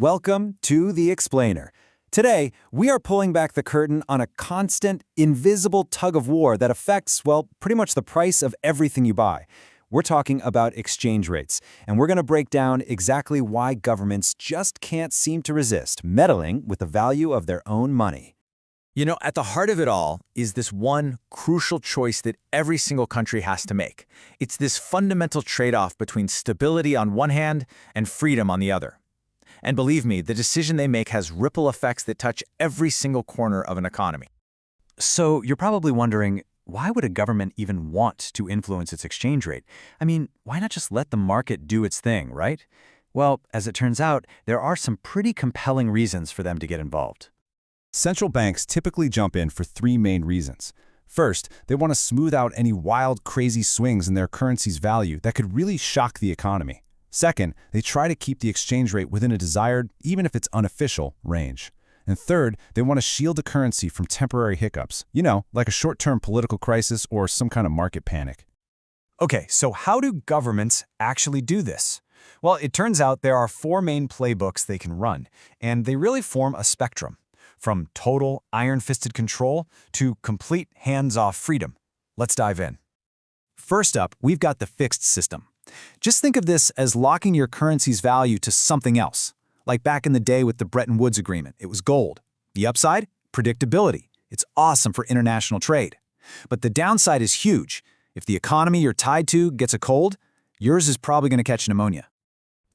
Welcome to The Explainer. Today, we are pulling back the curtain on a constant, invisible tug of war that affects, well, pretty much the price of everything you buy. We're talking about exchange rates, and we're going to break down exactly why governments just can't seem to resist meddling with the value of their own money. At the heart of it all is this one crucial choice that every single country has to make. It's this fundamental trade-off between stability on one hand and freedom on the other. And believe me, the decision they make has ripple effects that touch every single corner of an economy. So you're probably wondering, why would a government even want to influence its exchange rate? I mean, why not just let the market do its thing, right? Well, as it turns out, there are some pretty compelling reasons for them to get involved. Central banks typically jump in for three main reasons. First, they want to smooth out any wild, crazy swings in their currency's value that could really shock the economy. Second, they try to keep the exchange rate within a desired, even if it's unofficial, range. And third, they want to shield the currency from temporary hiccups, like a short-term political crisis or some kind of market panic. Okay, so how do governments actually do this? Well, it turns out there are four main playbooks they can run, and they really form a spectrum, from total iron-fisted control to complete hands-off freedom. Let's dive in. First up, we've got the fixed system. Just think of this as locking your currency's value to something else. Like back in the day with the Bretton Woods Agreement, it was gold. The upside? Predictability. It's awesome for international trade. But the downside is huge. If the economy you're tied to gets a cold, yours is probably going to catch pneumonia.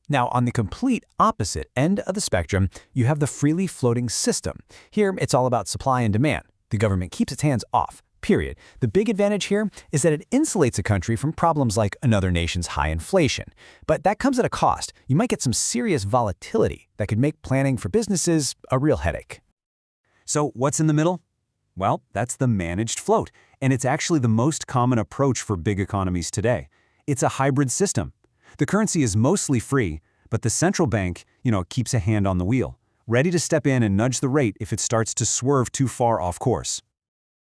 Now, on the complete opposite end of the spectrum, you have the freely floating system. Here, it's all about supply and demand. The government keeps its hands off. Period. The big advantage here is that it insulates a country from problems like another nation's high inflation. But that comes at a cost. You might get some serious volatility that could make planning for businesses a real headache. So what's in the middle? Well, that's the managed float, and it's actually the most common approach for big economies today. It's a hybrid system. The currency is mostly free, but the central bank, keeps a hand on the wheel, ready to step in and nudge the rate if it starts to swerve too far off course.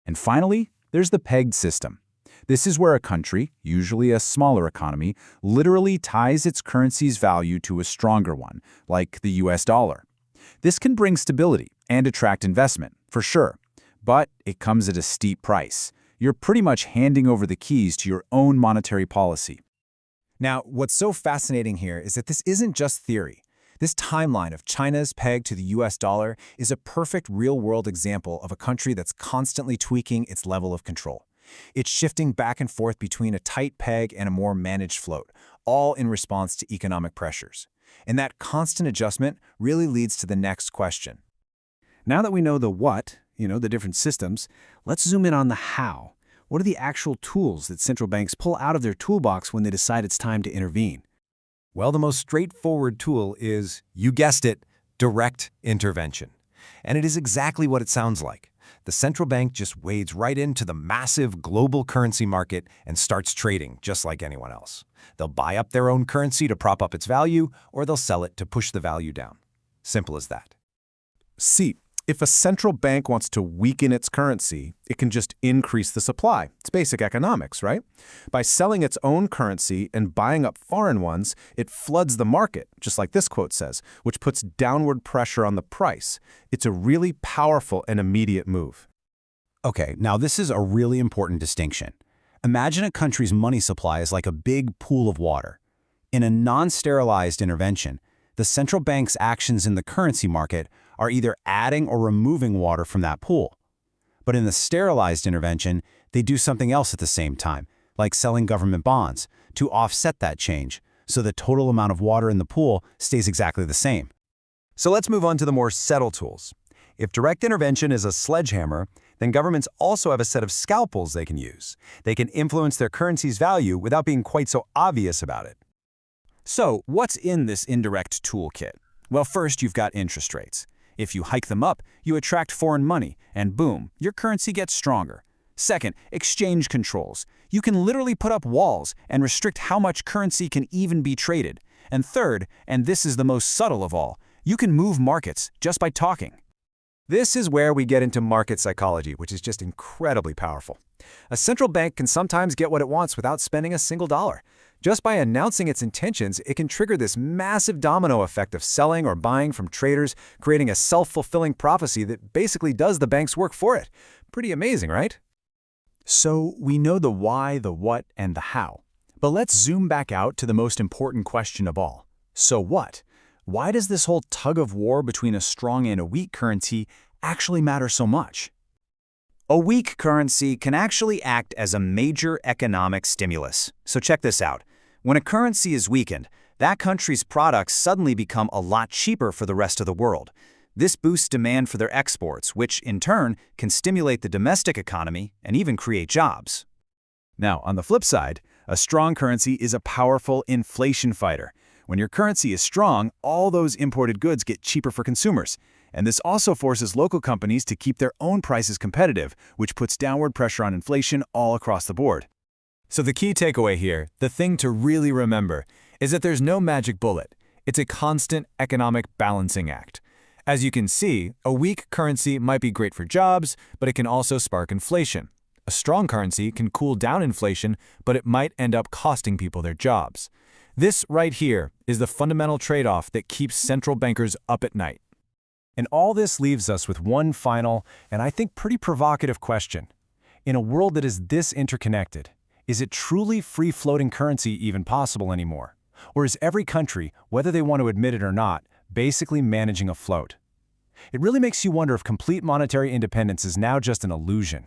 And finally, there's the pegged system. This is where a country, usually a smaller economy, literally ties its currency's value to a stronger one, like the US dollar. This can bring stability and attract investment, for sure, but it comes at a steep price. You're pretty much handing over the keys to your own monetary policy. Now, what's so fascinating here is that this isn't just theory. This timeline of China's peg to the US dollar is a perfect real-world example of a country that's constantly tweaking its level of control. It's shifting back and forth between a tight peg and a more managed float, all in response to economic pressures. And that constant adjustment really leads to the next question. Now that we know the what, the different systems, let's zoom in on the how. What are the actual tools that central banks pull out of their toolbox when they decide it's time to intervene? Well, the most straightforward tool is, you guessed it, direct intervention. And it is exactly what it sounds like. The central bank just wades right into the massive global currency market and starts trading just like anyone else. They'll buy up their own currency to prop up its value, or they'll sell it to push the value down. Simple as that. See, if a central bank wants to weaken its currency, it can just increase the supply. It's basic economics, right? By selling its own currency and buying up foreign ones, it floods the market, just like this quote says, which puts downward pressure on the price. It's a really powerful and immediate move. Okay, now this is a really important distinction. Imagine a country's money supply is like a big pool of water. In a non-sterilized intervention, the central bank's actions in the currency market are either adding or removing water from that pool. But in the sterilized intervention, they do something else at the same time, like selling government bonds, to offset that change, so the total amount of water in the pool stays exactly the same. So let's move on to the more subtle tools. If direct intervention is a sledgehammer, then governments also have a set of scalpels they can use. They can influence their currency's value without being quite so obvious about it. So what's in this indirect toolkit? Well, first you've got interest rates. If you hike them up, you attract foreign money, and boom, your currency gets stronger. Second, exchange controls. You can literally put up walls and restrict how much currency can even be traded. And third, and this is the most subtle of all, you can move markets just by talking. This is where we get into market psychology, which is just incredibly powerful. A central bank can sometimes get what it wants without spending a single dollar. Just by announcing its intentions, it can trigger this massive domino effect of selling or buying from traders, creating a self-fulfilling prophecy that basically does the bank's work for it. Pretty amazing, right? So we know the why, the what, and the how. But let's zoom back out to the most important question of all. So what? Why does this whole tug-of-war between a strong and a weak currency actually matter so much? A weak currency can actually act as a major economic stimulus. So check this out. When a currency is weakened, that country's products suddenly become a lot cheaper for the rest of the world. This boosts demand for their exports, which, in turn, can stimulate the domestic economy and even create jobs. Now, on the flip side, a strong currency is a powerful inflation fighter. When your currency is strong, all those imported goods get cheaper for consumers. And this also forces local companies to keep their own prices competitive, which puts downward pressure on inflation all across the board. So the key takeaway here, the thing to really remember, is that there's no magic bullet. It's a constant economic balancing act. As you can see, a weak currency might be great for jobs, but it can also spark inflation. A strong currency can cool down inflation, but it might end up costing people their jobs. This right here is the fundamental trade-off that keeps central bankers up at night. And all this leaves us with one final, and I think pretty provocative question. In a world that is this interconnected, is it truly free-floating currency even possible anymore? Or is every country, whether they want to admit it or not, basically managing afloat? It really makes you wonder if complete monetary independence is now just an illusion.